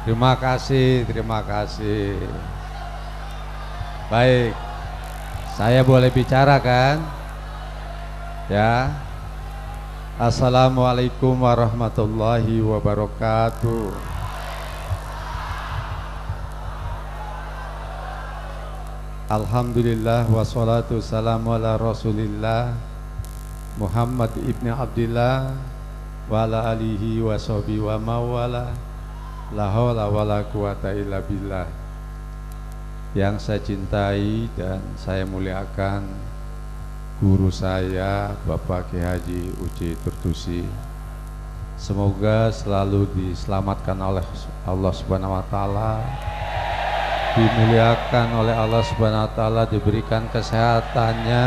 Terima kasih, terima kasih. Baik, saya boleh bicara kan? Ya. Assalamualaikum warahmatullahi wabarakatuh. Alhamdulillah wassalatu wassalamu ala Rasulillah Muhammad ibni Abdillah wa ala alihi wa sahbihi wa mawala. La haula wala quwata illa billah. Yang saya cintai dan saya muliakan guru saya Bapak Kiai Haji Uci Turtusi. Semoga selalu diselamatkan oleh Allah Subhanahu wa taala, dimuliakan oleh Allah Subhanahu wa taala, diberikan kesehatannya,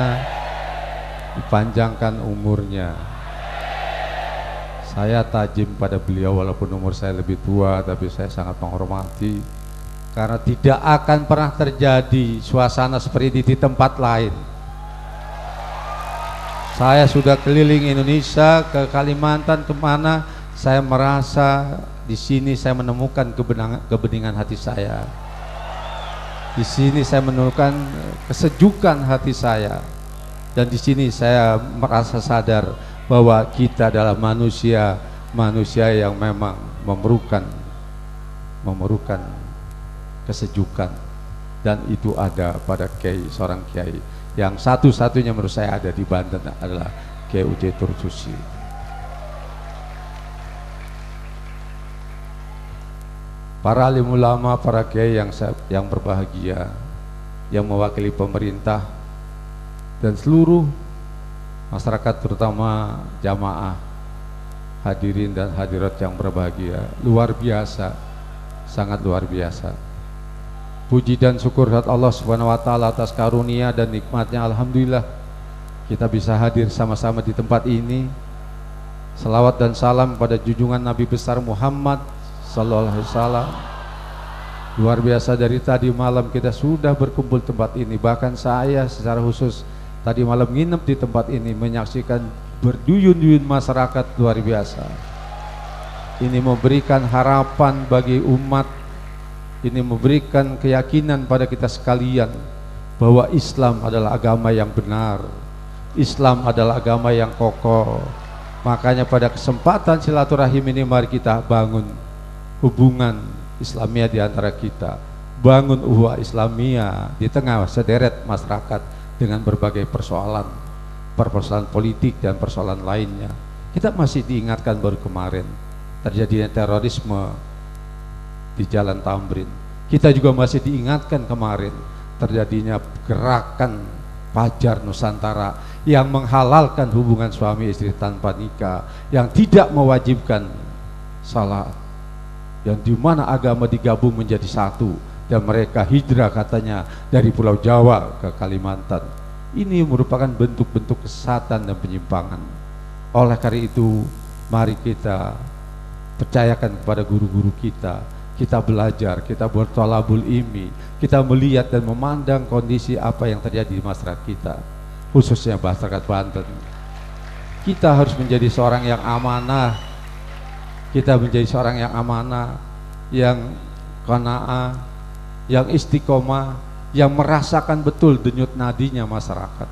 dipanjangkan umurnya. Saya tajim pada beliau walaupun umur saya lebih tua, tapi saya sangat menghormati karena tidak akan pernah terjadi suasana seperti ini di tempat lain. Saya sudah keliling Indonesia, ke Kalimantan, kemana, saya merasa di sini saya menemukan kebeningan hati saya. Di sini saya menemukan kesejukan hati saya, dan di sini saya merasa sadar bahwa kita adalah manusia yang memang memerlukan kesejukan, dan itu ada pada kiai, seorang kiai yang satu-satunya menurut saya ada di Banten adalah Kiai Uci Turtusi. Para alim ulama, para kiai yang berbahagia, yang mewakili pemerintah dan seluruh masyarakat, terutama jamaah, hadirin dan hadirat yang berbahagia, luar biasa, sangat luar biasa. Puji dan syukur kepada Allah Subhanahu wa taala atas karunia dan nikmatnya. Alhamdulillah kita bisa hadir sama-sama di tempat ini. Salawat dan salam pada junjungan Nabi besar Muhammad sallallahu alaihi wasallam. Luar biasa, dari tadi malam kita sudah berkumpul tempat ini. Bahkan saya secara khusus tadi malam nginep di tempat ini, menyaksikan berduyun-duyun masyarakat luar biasa. Ini memberikan harapan bagi umat, ini memberikan keyakinan pada kita sekalian bahwa Islam adalah agama yang benar, Islam adalah agama yang kokoh. Makanya pada kesempatan silaturahim ini mari kita bangun hubungan Islamiyah di antara kita, bangun ukhuwah Islamiyah di tengah sederet masyarakat dengan berbagai persoalan politik dan persoalan lainnya. Kita masih diingatkan baru kemarin terjadinya terorisme di Jalan Tamrin. Kita juga masih diingatkan kemarin terjadinya gerakan Fajar Nusantara yang menghalalkan hubungan suami istri tanpa nikah, yang tidak mewajibkan salat, yang dimana agama digabung menjadi satu, dan mereka hijrah katanya dari Pulau Jawa ke Kalimantan. Ini merupakan bentuk-bentuk kesesatan dan penyimpangan. Oleh karena itu mari kita percayakan kepada guru-guru kita, kita belajar, kita bertolabul ilmi, kita melihat dan memandang kondisi apa yang terjadi di masyarakat kita, khususnya masyarakat Banten. Kita harus menjadi seorang yang amanah, kita menjadi seorang yang amanah, yang qanaah, yang istiqomah, yang merasakan betul denyut nadinya masyarakat.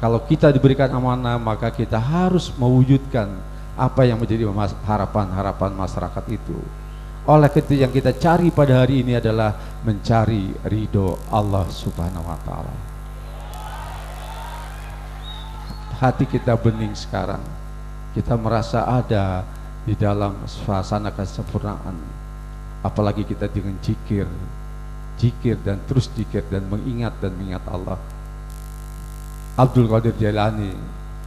Kalau kita diberikan amanah, maka kita harus mewujudkan apa yang menjadi harapan-harapan masyarakat itu. Oleh itu yang kita cari pada hari ini adalah mencari ridho Allah Subhanahu wa taala. Hati kita bening sekarang, kita merasa ada di dalam suasana kesempurnaan. Apalagi kita dengan zikir dan terus zikir dan mengingat Allah. Abdul Qadir Jailani,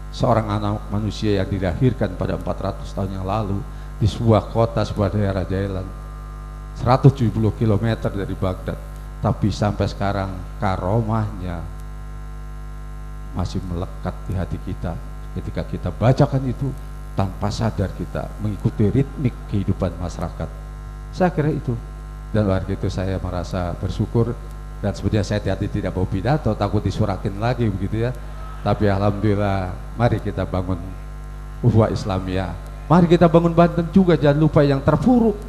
seorang anak manusia yang dilahirkan pada 400 tahun yang lalu di sebuah kota, sebuah daerah Jailan 170 km dari Baghdad, tapi sampai sekarang karomahnya masih melekat di hati kita ketika kita bacakan itu tanpa sadar kita mengikuti ritmik kehidupan masyarakat. Saya kira itu, dan waktu itu saya merasa bersyukur. Dan sebenarnya saya tidak mau pidato, takut disurakin lagi begitu ya. Tapi alhamdulillah, mari kita bangun ukhuwah Islamiyah. Mari kita bangun Banten juga, jangan lupa yang terpuruk.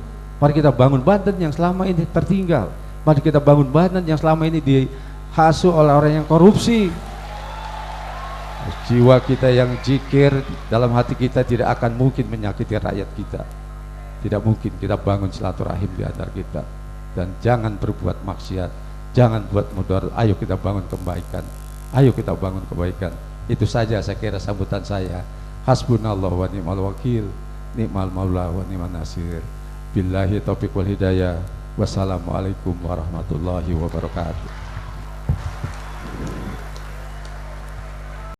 Mari kita bangun Banten yang selama ini tertinggal. Mari kita bangun Banten yang selama ini dihasuh oleh orang yang korupsi. Jiwa kita yang jikir, dalam hati kita tidak akan mungkin menyakiti rakyat kita. Tidak mungkin. Kita bangun silaturahim di antara kita. Dan jangan berbuat maksiat, jangan buat mudarat. Ayo kita bangun kebaikan. Ayo kita bangun kebaikan. Itu saja saya kira sambutan saya. Hasbunallah wa ni'mal wakil, ni'mal maula wa ni'man nasir. Billahi taufiq wal hidayah. Wassalamualaikum warahmatullahi wabarakatuh.